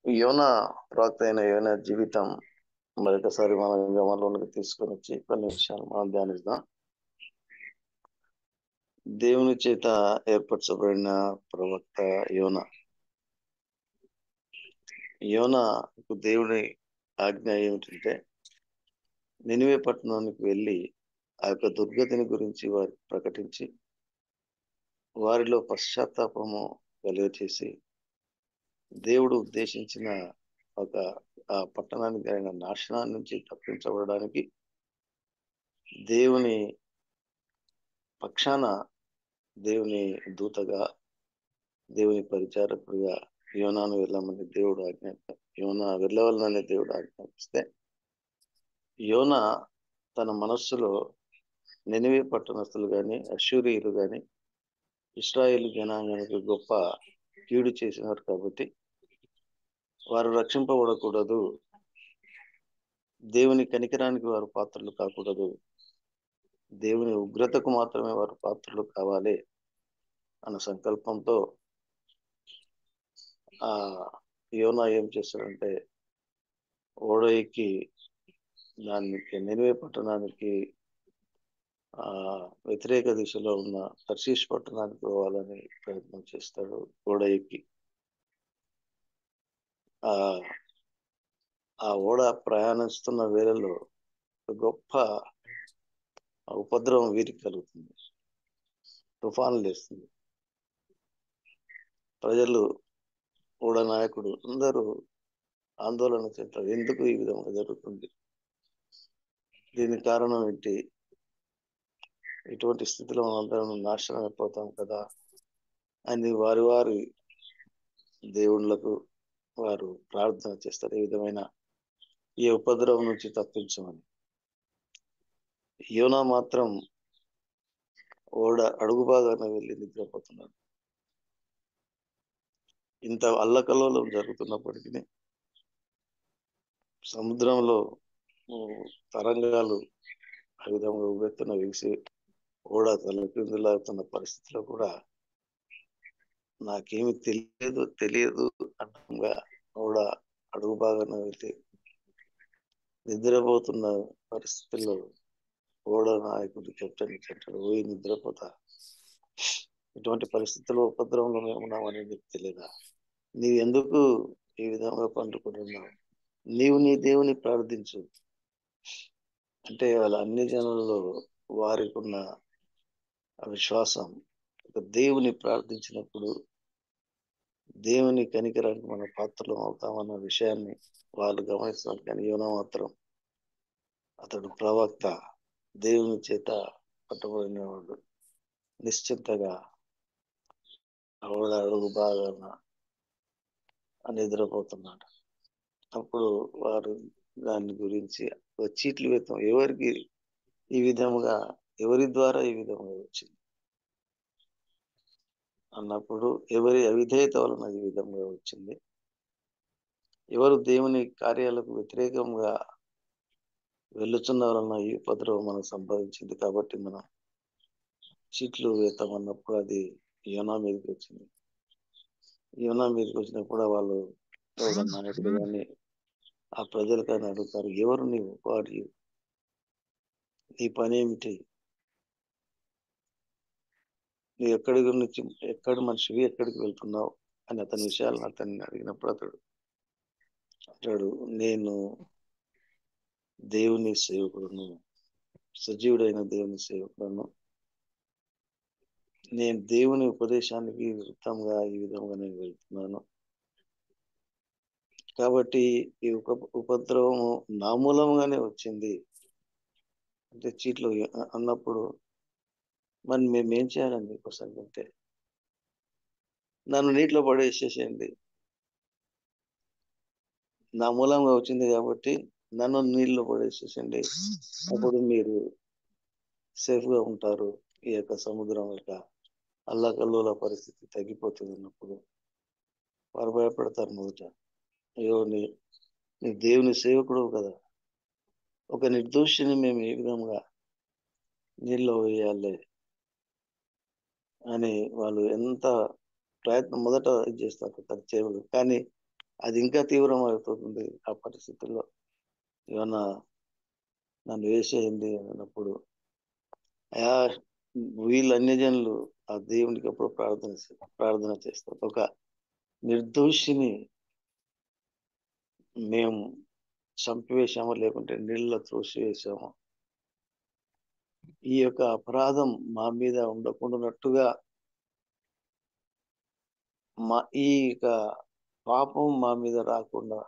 యోనా ప్రవక్త అయిన యోనా జీవితం మరొకసారి మన గమనంలోకి తీసుకొని వచ్చి కొన్ని విషయాలు మనం ధ్యానిద్దాం. దేవుని చేత ఏర్పరచబడిన ప్రవక్త యోనా. యోనాకు దేవుని ఆజ్ఞ ఏమిటంటే నినివే పట్టణానికి వెళ్ళి ఆ యొక్క దుర్గతిని గురించి వారికి ప్రకటించి వారిలో పశ్చాత్తాపము కలుగచేసి దేవుడు ఉద్దేశించిన ఒక ఆ పట్టణానికి అయిన నాశనాన్ని నుంచి తప్పించబడడానికి దేవుని పక్షాన దేవుని దూతగా దేవుని పరిచారకుడిగా యోనాను వెళ్ళమని దేవుడు యోనా వెళ్ళవలనని దేవుడు ఆజ్ఞాపిస్తే యోనా తన మనస్సులో నినివే పట్టణస్తులు కానీ అశ్షూరీయులు కానీ ఇశ్రాయేలు జనాంగానికి గొప్ప కీడు చేసినారు కాబట్టి వారు రక్షింపబడకూడదు, దేవుని కనికరానికి వారు పాత్రలు కాకూడదు, దేవుని ఉగ్రతకు మాత్రమే వారు పాత్రలు కావాలి అన్న సంకల్పంతో ఆ యోనా ఏం చేస్తాడంటే ఓడ ఎక్కి దానికి నినివే పట్టణానికి వ్యతిరేక దిశలో ఉన్న తర్షీష్ పట్టణానికి పోవాలని ప్రయత్నం చేస్తాడు. ఓడ ఎక్కి ఆ ఓడ ప్రయాణిస్తున్న వేళలో గొప్ప ఉపద్రవం వీరికి కలుగుతుంది, తుఫాను లేస్తుంది. ప్రజలు, ఓడ నాయకుడు అందరూ ఆందోళన చెందుతారు. ఎందుకు ఈ విధంగా జరుగుతుంది, దీనికి కారణం ఏంటి, ఇటువంటి స్థితిలో మనందరం నాశనం అయిపోతాం కదా అని వారి దేవుళ్ళకు వారు ప్రార్థన చేస్తారు. ఈ విధమైన ఈ ఉపద్రవం నుంచి తప్పించమని. యోనా మాత్రం ఓడ అడుగు భాగాన వెళ్ళి నిద్రపోతున్నాడు. ఇంత అల్లకల్లోలం జరుగుతున్నప్పటికీ సముద్రంలో తరంగాలు ఆ విధంగా ఉవ్వెత్తున వేసి ఓడ తలకిందులాగుతున్న పరిస్థితిలో కూడా నాకేమి తెలియదు అన్నగా ఓడ అడుగు భాగాన వెళ్ళి నిద్రపోతున్న పరిస్థితుల్లో ఓడ నాయకుడు కెప్టెన్ చెట్టాడు, పోయి నిద్రపోతా, ఇటువంటి పరిస్థితుల్లో ఉపద్రవంలో మేము ఉన్నామని నీకు తెలియదా, నీవు ఎందుకు ఈ విధంగా పండుకుంటున్నావు, నీవు నీ దేవుని ప్రార్థించు అంటే వాళ్ళ అన్ని జనులలో వారికి ఉన్న విశ్వాసం దేవుని ప్రార్థించినప్పుడు దేవుని కనికరానికి మన పాత్రలు అవుతామన్న విషయాన్ని వాళ్ళు గమనిస్తున్నారు. కానీ యోనా మాత్రం అతడు ప్రవక్త, దేవుని చేత పట్టబడినవాడు, నిశ్చింతగా అడుగు బాగా నిద్రపోతున్నాడు. అప్పుడు వారు దాని గురించి చీట్లు వేస్తాం, ఎవరికి ఈ విధముగా, ఎవరి ద్వారా ఈ విధంగా వచ్చింది అన్నప్పుడు ఎవరి అవిధేయత వలన ఈ విధంగా వచ్చింది, ఎవరు దేవుని కార్యాలకు వ్యతిరేకంగా వెళ్ళుచున్న వలన ఈ ఉపద్రవం మనకు సంభవించింది కాబట్టి మనం చీట్లు వేస్తామన్నప్పుడు అది యోనా మీదకి వచ్చింది. యోనా మీదకి వచ్చినప్పుడు వాళ్ళు నాయకుడు కానీ ఆ ప్రజలు కానీ అడుగుతారు, ఎవరు నీవు, వాడి నీ పని ఏమిటి, నువ్వు ఎక్కడి గురించి, ఎక్కడి మనిషివి, ఎక్కడికి వెళ్తున్నావు అని అతని విషయాలను అతన్ని అడిగినప్పుడు అతడు నేను దేవుని సేవకుడును, సజీవుడైన దేవుని సేవకుడును, నేను దేవుని ఉపదేశానికి విరుద్ధంగా ఈ విధంగా నేను వెళ్తున్నాను కాబట్టి ఈ ఉపద్రవము నా మూలంగానే వచ్చింది అంటే చీట్లు అన్నప్పుడు మరి మేమేం చేయాలని మీకోసం అంటే నన్ను నీటిలో పడేసేసేయండి, నా మూలంగా వచ్చింది కాబట్టి నన్ను నీళ్ళలో పడేసేసండి, అప్పుడు మీరు సేఫ్గా ఉంటారు, ఈ యొక్క సముద్రం యొక్క అల్లకల్లోల పరిస్థితి తగ్గిపోతుంది అన్నప్పుడు వారు భయపడతారు. మొదట అయ్యో నీ దేవుని సేవకుడు కదా, ఒక నిర్దోషిని మేము ఏ విధంగా నీళ్ళలో వేయాలి అని వాళ్ళు ఎంత ప్రయత్నం మొదట చేస్తారు చేయరు. కానీ అది ఇంకా తీవ్రమవుతుంది. ఆ పరిస్థితుల్లో ఏమన్నా నన్ను వేసేయండి అన్నప్పుడు వీళ్ళు అన్యజనులు ఆ దేవునికి ఎప్పుడు ప్రార్థన చేస్తారు. ఒక నిర్దోషిని మేము చంపివేశామో లేకుంటే నీళ్ళలో త్రోసివేశామో, ఈ యొక్క అపరాధం మా మీద ఉండకుండానట్టుగా, ఈ యొక్క పాపం మా మీద రాకుండా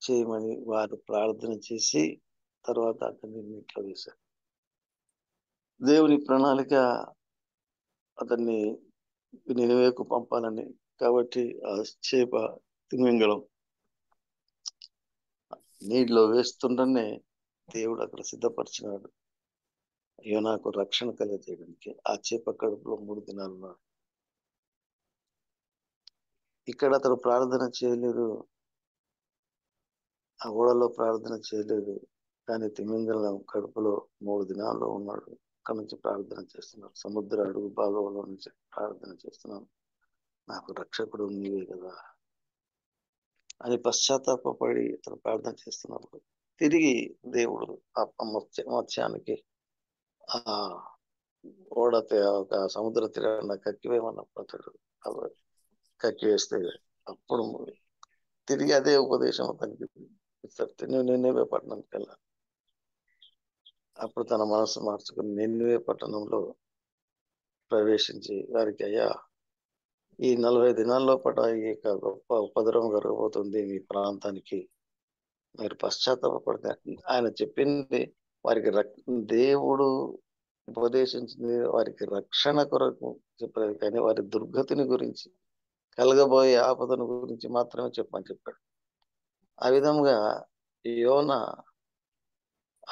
చేయమని వారు ప్రార్థన చేసి తర్వాత అతన్ని నీటిలో వేశారు. దేవుని ప్రణాళిక అతన్ని నినివేకు పంపాలని. కాబట్టి ఆ చేప తిమింగలం నీటిలో వేస్తుండనే దేవుడు అక్కడ సిద్ధపరిచినాడు యోనాకు రక్షణ కలిగజేయడానికి. ఆ చేప కడుపులో 3 దినాలు ఉన్నాడు. ఇక్కడ అతడు ప్రార్థన చేయలేదు, ఆ ఓడలో ప్రార్థన చేయలేదు, కానీ తిమింగలం కడుపులో 3 దినాల్లో ఉన్నాడు. అక్కడ నుంచి ప్రార్థన చేస్తున్నాడు. సముద్ర అడుగు భాగంలో నుంచి ప్రార్థన చేస్తున్నాను, నాకు రక్షకుడు నీవే కదా అని పశ్చాత్తాపడి అతను ప్రార్థన చేస్తున్నప్పుడు తిరిగి దేవుడు ఆ మత్స్యానికి ఆ ఓడ ఒక సముద్ర తీరాన కక్కివేయమన్నప్పుడు అతడు కక్కివేస్తే అప్పుడు తిరిగి అదే ఉపదేశం అతనికి ఇస్తారు. నువ్వు నిన్నవే పట్టణంకి వెళ్ళాలి. అప్పుడు తన మనసు మార్చుకుని నిన్నవే పట్టణంలో ప్రవేశించి వారికి, అయ్యా, ఈ 40 దినాల్లో పట ఈ యొక్క గొప్ప ఉపద్రవం జరగబోతుంది మీ ప్రాంతానికి, మీరు పశ్చాత్తాపడితే ఆయన చెప్పింది వారికి దేవుడు ఉపదేశించింది వారికి రక్షణ కొరకు చెప్పలేదు, కానీ వారి దుర్గతిని గురించి, కలగబోయే ఆపదను గురించి మాత్రమే చెప్పని చెప్పాడు. ఆ విధంగా యోనా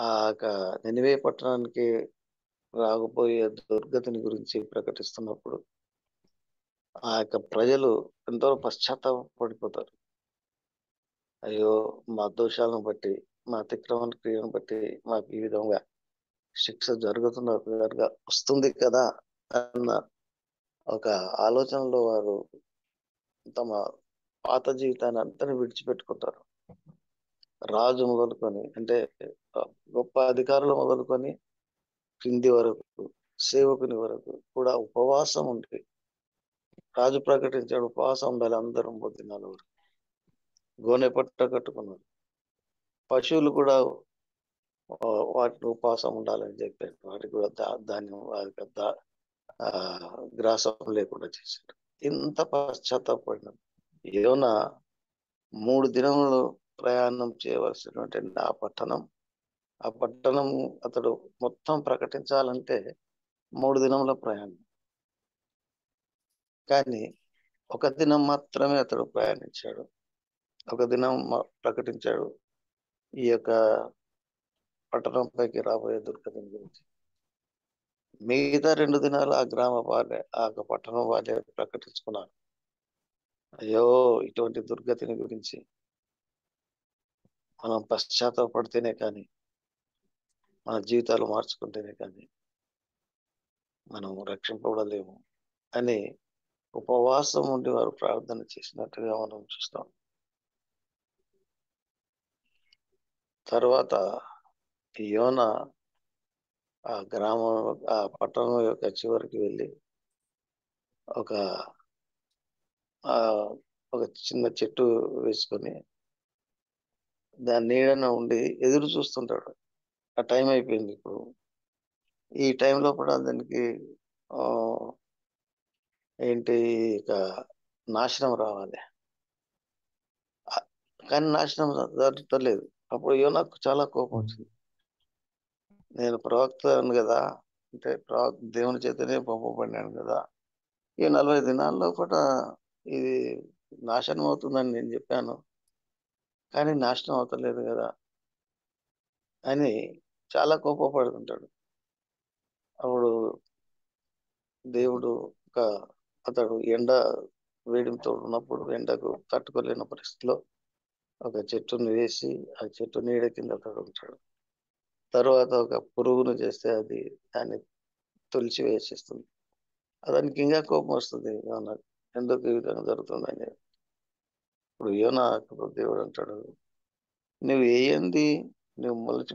ఆ యొక్క నినివే పట్టణానికి రాకపోయే దుర్గతిని గురించి ప్రకటిస్తున్నప్పుడు ఆ యొక్క ప్రజలు ఎంతో పశ్చాత్తాపడిపోతారు. అయ్యో, మా దోషాలను బట్టి, మా అతిక్రమణ క్రియను బట్టి మాకు ఈ విధంగా శిక్ష జరుగుతున్నట్టుగా వస్తుంది కదా అన్న ఒక ఆలోచనలో వారు తమ పాత జీవితాన్ని అంతా విడిచిపెట్టుకుంటారు. రాజు మొదలుకొని, అంటే గొప్ప అధికారులు మొదలుకొని కింది వరకు, సేవకుని వరకు కూడా ఉపవాసం ఉండి, రాజు ప్రకటించాడు ఉపవాసం ఉండాలి అందరూ 3 దినాల వరకు. గోనె పట్ట కట్టుకున్నారు. పశువులు కూడా వాటిని ఉపవాసం ఉండాలని చెప్పారు. వాటికి కూడా ధాన్యం గ్రాసం లేకుండా చేశారు. ఇంత పశ్చాత్తాపడిన యోనా 3 దినములు ప్రయాణం చేయవలసినటువంటి ఆ పట్టణం అతడు మొత్తం ప్రకటించాలంటే 3 దినముల ప్రయాణం. కానీ ఒక దినం మాత్రమే అతడు ప్రయాణించాడు. ఒక దినం ప్రకటించాడు ఈ యొక్క పట్టణంపైకి రాబోయే దుర్గతిని గురించి. మిగతా 2 దినాలు ఆ గ్రామ వాళ్ళే, ఆ పట్టణం వాళ్ళే ప్రకటించుకున్నారు. అయ్యో, ఇటువంటి దుర్గతిని గురించి మనం పశ్చాత్తాపడితేనే కానీ, మన జీవితాలు మార్చుకుంటేనే కానీ మనం రక్షింపబడలేము అని ఉపవాసం ఉండి వారు ప్రార్థన చేసినట్టుగా మనం చూస్తాం. తర్వాత యోనా ఆ పట్టణం యొక్క చివరికి వెళ్ళి ఒక ఒక చిన్న చెట్టు వేసుకొని దాని నీడన ఉండి ఎదురు చూస్తుంటాడు. ఆ టైం అయిపోయింది. ఇప్పుడు ఈ టైంలో కూడా దానికి ఏంటి, ఇక నాశనం రావాలి, కానీ నాశనం జరగలేదు. అప్పుడు యోనాకు చాలా కోపం వచ్చింది. నేను ప్రవక్తను కదా, అంటే దేవుని చేతనే పంపబడినాను కదా, ఈ 40 దినాల్లో కూడా ఇది నాశనం అవుతుందని నేను చెప్పాను, కానీ నాశనం అవుతలేదు కదా అని చాలా కోపపడుతుంటాడు. అప్పుడు దేవుడు అతడు ఎండ వేడితో ఉన్నప్పుడు ఎండకు తట్టుకోలేని పరిస్థితిలో ఒక చెట్టును వేసి ఆ చెట్టు నీడ కింద అతడు ఉంటాడు. తర్వాత ఒక పురుగును చేస్తే అది దాన్ని తొలిచి వేసేస్తుంది. దానికి ఇంకా కోపం వస్తుంది, ఎందుకు ఈ విధంగా జరుగుతుందని. అప్పుడు యోనాకు దేవుడు అంటాడు, నువ్వు వేయంది, నువ్వు మొలచి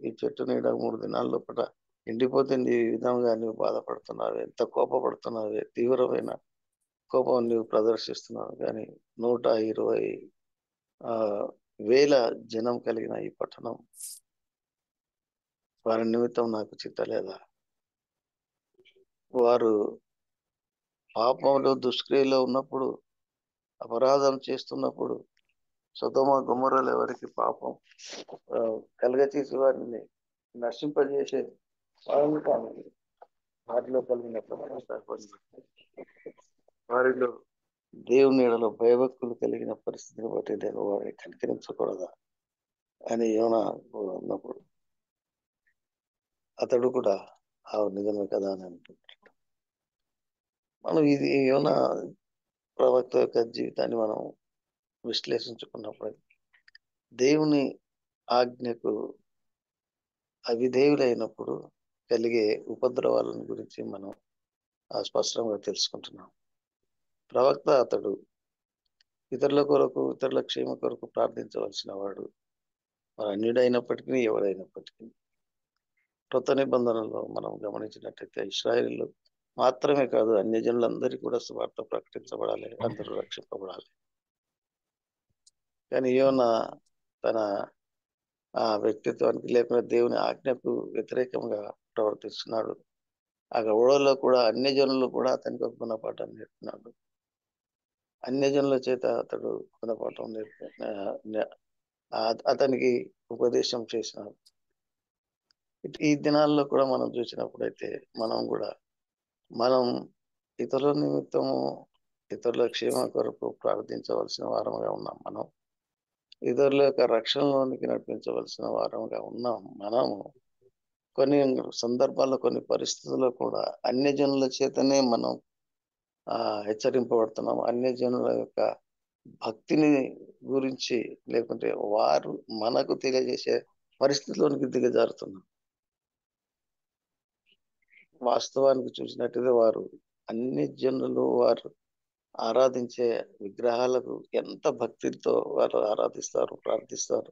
ఈ చెట్టు నీడ 3 దినాల లోపల ఎండిపోతుంది. ఈ విధంగా నువ్వు బాధపడుతున్నావు, ఎంత కోపపడుతున్నావు, తీవ్రమైన కోపం నువ్వు ప్రదర్శిస్తున్నావు. కానీ 120 వేల జనం కలిగిన ఈ పట్టణం వారి నిమిత్తం నాకు చిత్తలేదా? వారు పాపంలో దుష్క్రియలో ఉన్నప్పుడు, అపరాధం చేస్తున్నప్పుడు, సొదొమ గొమొర్రాలు ఎవరికి పాపం కలుగచేసి వారిని నశింపజేసే వారిలో కలిగిన వారిలో దేవుని ఎడల భయభక్తులు కలిగిన పరిస్థితిని బట్టి నేను వారిని కనికరించకూడదా అని యోనా ఉన్నప్పుడు అతడు కూడా నిజమే కదా అని అంటున్నాడు. మనం ఇది యోనా ప్రవక్త యొక్క జీవితాన్ని మనం విశ్లేషించుకున్నప్పుడు దేవుని ఆజ్ఞకు అవిధేయులైనప్పుడు కలిగే ఉపద్రవాలను గురించి మనం స్పష్టంగా తెలుసుకుంటున్నాం. ప్రవక్త అతడు ఇతరుల కొరకు, ఇతరుల క్షేమ కొరకు ప్రార్థించవలసిన వాడు. మరి అన్యుడైనప్పటికీ, ఎవడైనప్పటికీ. కొత్త నిబంధనలో మనం గమనించినట్లయితే ఇశ్రాయేలు మాత్రమే కాదు, అన్యజనులందరికీ కూడా సువార్త ప్రకటించబడాలి, అందరూ రక్షింపబడాలి. కానీ యోనా తన వ్యక్తిత్వానికి లేకుండా దేవుని ఆజ్ఞకు వ్యతిరేకంగా ప్రవర్తిస్తున్నాడు. ఆ ఓడలో కూడా అన్యజనులు కూడా అతనికి ఒక గుణపాఠం నేర్పుతున్నాడు. అన్యజనుల చేత అతడు గుణపాఠం అతనికి ఉపదేశం చేసినాడు. ఈ దినాల్లో కూడా మనం చూసినప్పుడైతే మనం ఇతరుల నిమిత్తము, ఇతరుల క్షేమ కొరకు ప్రార్థించవలసిన వారముగా ఉన్నాం. మనం ఇతరుల యొక్క రక్షణలోనికి నడిపించవలసిన వారముగా ఉన్నాం. మనము కొన్ని సందర్భాల్లో, కొన్ని పరిస్థితుల్లో కూడా అన్యజనుల చేతనే మనం హెచ్చరింపబడుతున్నాం. అన్యజనుల యొక్క భక్తిని గురించి, లేకుంటే వారు మనకు తెలియజేసే పరిస్థితిలోనికి దిగజారుతున్నాం. వాస్తవానికి చూసినట్టుగా అన్ని జనులు వారు ఆరాధించే విగ్రహాలకు ఎంత భక్తితో వారు ఆరాధిస్తారు, ప్రార్థిస్తారు.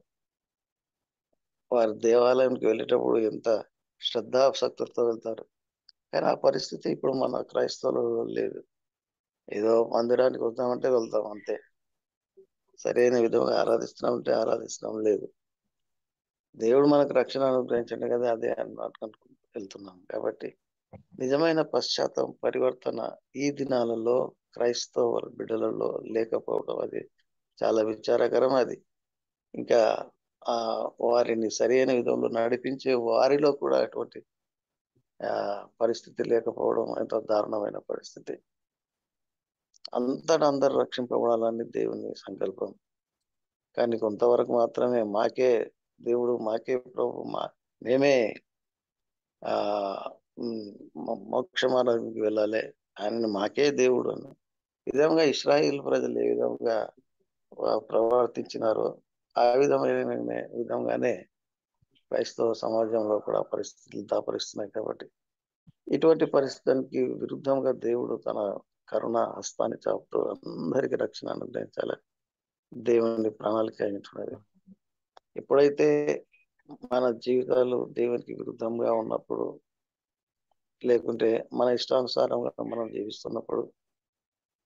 వారి దేవాలయానికి వెళ్ళేటప్పుడు ఎంత శ్రద్ధాసక్తులతో వెళ్తారు. కానీ ఆ పరిస్థితి ఇప్పుడు మన క్రైస్తవులు లేదు. ఏదో మందిరానికి వద్దామంటే వెళ్తాం అంతే. సరైన విధంగా ఆరాధిస్తున్నామంటే ఆరాధిస్తున్నాం లేదు. దేవుడు మనకు రక్షణ అనుగ్రహించండి కదా, అదే అనుకుంటూ వెళ్తున్నాం. కాబట్టి నిజమైన పశ్చాత్తాపం, పరివర్తన ఈ దినాలలో క్రైస్తవ బిడ్డలలో లేకపోవడం అది చాలా విచారకరం. అది ఇంకా వారిని సరైన విధంలో నడిపించే వారిలో కూడా అటువంటి పరిస్థితి లేకపోవడం ఎంతో దారుణమైన పరిస్థితి. అంతటా అందరూ రక్షింపబడాలని దేవుని సంకల్పం. కానీ కొంతవరకు మాత్రమే మాకే దేవుడు, మాకే ప్రభు, మేమే మోక్ష మార్గానికి వెళ్ళాలి, ఆయన మాకే దేవుడు అని విధంగా ఇశ్రాయేల్ ప్రజలు ఏ విధంగా ప్రవర్తించినారో ఆ విధంగానే క్రైస్తవ సమాజంలో కూడా పరిస్థితులు దాపరిస్తున్నాయి. కాబట్టి ఇటువంటి పరిస్థితునికి విరుద్ధంగా దేవుడు తన కరుణ హస్తాన్ని చాపుతూ అందరికీ రక్షణ అనుగ్రహించాలి దేవుని ప్రణాళిక అయినటువంటిది. ఎప్పుడైతే మన జీవితాలు దేవునికి విరుద్ధంగా ఉన్నప్పుడు, లేకుంటే మన ఇష్టానుసారంగా మనం జీవిస్తున్నప్పుడు,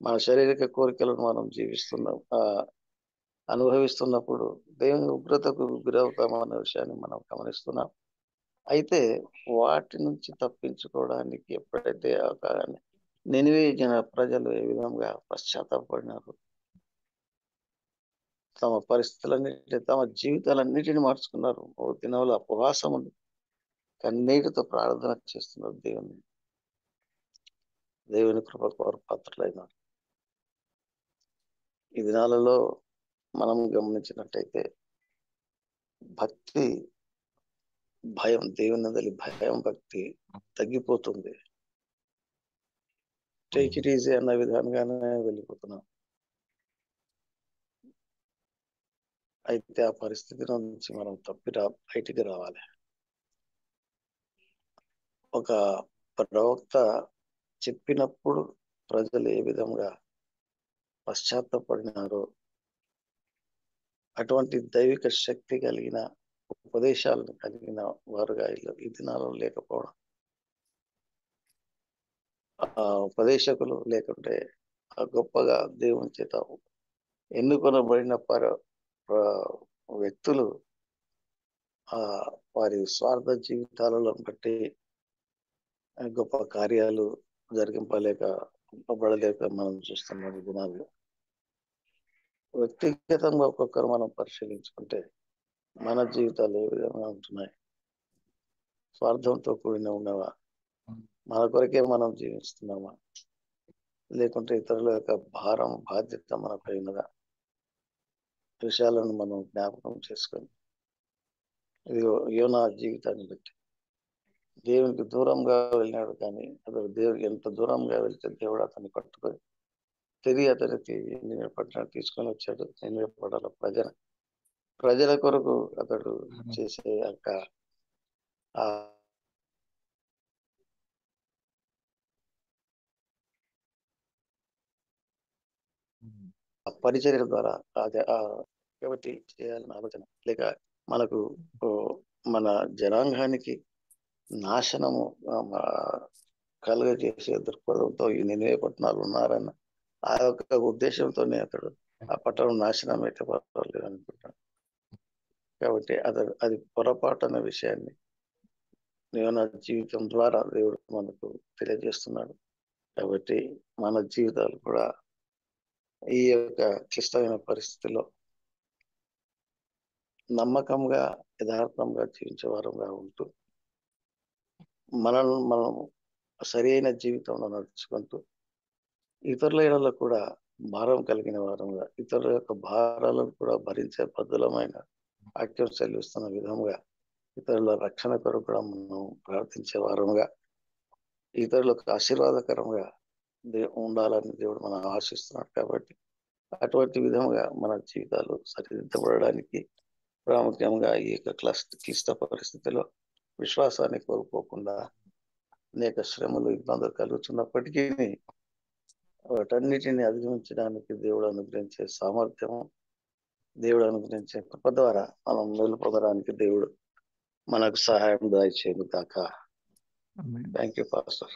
మన శారీరక కోరికలను మనం అనుభవిస్తున్నప్పుడు దేవుని ఉగ్రతకు గురవుతామన్న విషయాన్ని మనం గమనిస్తున్నాం. అయితే వాటి నుంచి తప్పించుకోవడానికి ఎప్పుడైతే నినివే జన ప్రజలు ఏ విధంగా పశ్చాత్తాపడినారు, తమ పరిస్థితులన్నిటి, తమ జీవితాలన్నిటిని మార్చుకున్నారు. ఓ దినంలో ఉపవాసము కన్నీటితో ప్రార్థన చేస్తున్నారు. దేవుని కృపకు వారు పాత్రులైనారు. ఈ దినాలలో మనం గమనించినట్టయితే భక్తి, భయం, దేవుని వదిలి భయం, భక్తి తగ్గిపోతుంది. టేక్ ఇట్ ఈజీ అన్న విధానంగానే వెళ్ళిపోతున్నాం. అయితే ఆ పరిస్థితి నుంచి మనం బయటికి రావాలి. ఒక ప్రవక్త చెప్పినప్పుడు ప్రజలు ఏ విధంగా పశ్చాత్తాపడినారో అటువంటి దైవిక శక్తి కలిగిన ఉపదేశాలను కలిగిన వారుగా ఈ దినాలలో లేకపోవడం, ఆ ఉపదేశకులు లేకుంటే ఆ గొప్పగా దేవుని చేత ఎన్నుకొనబడిన వ్యక్తులు ఆ వారి స్వార్థ జీవితాలలో బట్టి గొప్ప కార్యాలు జరిగింపబడలేక మనం చూస్తున్నాం ఈ దినాల్లో. వ్యక్తిగతంగా ఒక్కొక్కరు మనం పరిశీలించుకుంటే మన జీవితాలు ఏ విధంగా ఉంటున్నాయి? స్వార్థంతో కూడిన ఉన్నవా? మన కొరకే మనం జీవిస్తున్నామా? లేకుంటే ఇతరుల యొక్క భారం బాధ్యత మనపై ఉన్నదా? విషయాలను మనం జ్ఞాపకం చేసుకొని ఇదిగో యోనా జీవితాన్ని బట్టి దేవునికి దూరంగా వెళ్ళినాడు, కానీ అతను దేవుడికి ఎంత దూరంగా వెళ్తే దేవుడు అతన్ని పట్టుకొని తిరిగి అతనికి ఎనిమిది పట్టణాలు తీసుకొని వచ్చాడు. ఎనిమిది పట్టాల ప్రజల కొరకు అతడు చేసే యొక్క ఆ పరిచర్యల ద్వారా కాబట్టి చేయాలని ఆలోచన లేక మనకు మన జనాంగానికి నాశనము కలుగజేసే దృక్పథంతో ఈ నినే పట్టణాలు ఉన్నారన్న ఆ యొక్క ఉద్దేశంతోనే అతడు ఆ పట్టణం నాశనం అయితే పర్వాలేదు అనుకుంటాడు. కాబట్టి అది పొరపాటు అనే విషయాన్ని నా జీవితం ద్వారా దేవుడు మనకు తెలియజేస్తున్నాడు. కాబట్టి మన జీవితాలు కూడా ఈ యొక్క క్లిష్టమైన పరిస్థితిలో నమ్మకంగా యథార్థంగా జీవించే వారంగా ఉంటూ మనల్ని మనం సరి అయిన జీవితంలో నడుచుకుంటూ ఇతరుల ఎడల కూడా భారం కలిగిన వారంగా, ఇతరుల యొక్క భారాలను కూడా భరించే బద్దులమైన వాక్యం చెల్లిస్తున్న విధంగా ఇతరుల రక్షణ కొరకు కూడా మనం ప్రార్థించే వారంగా, ఇతరులకు ఆశీర్వాదకరంగా ఉండాలని దేవుడు మనం ఆశిస్తున్నాడు. కాబట్టి అటువంటి విధంగా మన జీవితాలు సరిదిద్దబడడానికి ప్రాముఖ్యంగా ఈ యొక్క క్లిష్ట పరిస్థితిలో విశ్వాసాన్ని కోల్పోకుండా అనేక శ్రమలు ఇబ్బందులు కలుగుతున్నప్పటికీ వాటన్నిటిని అధిగమించడానికి దేవుడు అనుగ్రహించే సామర్థ్యము, దేవుడు అనుగ్రహించే కృప ద్వారా మనం మేలు పొందడానికి దేవుడు మనకు సహాయం దయచేయను కాక. Thank you pastor.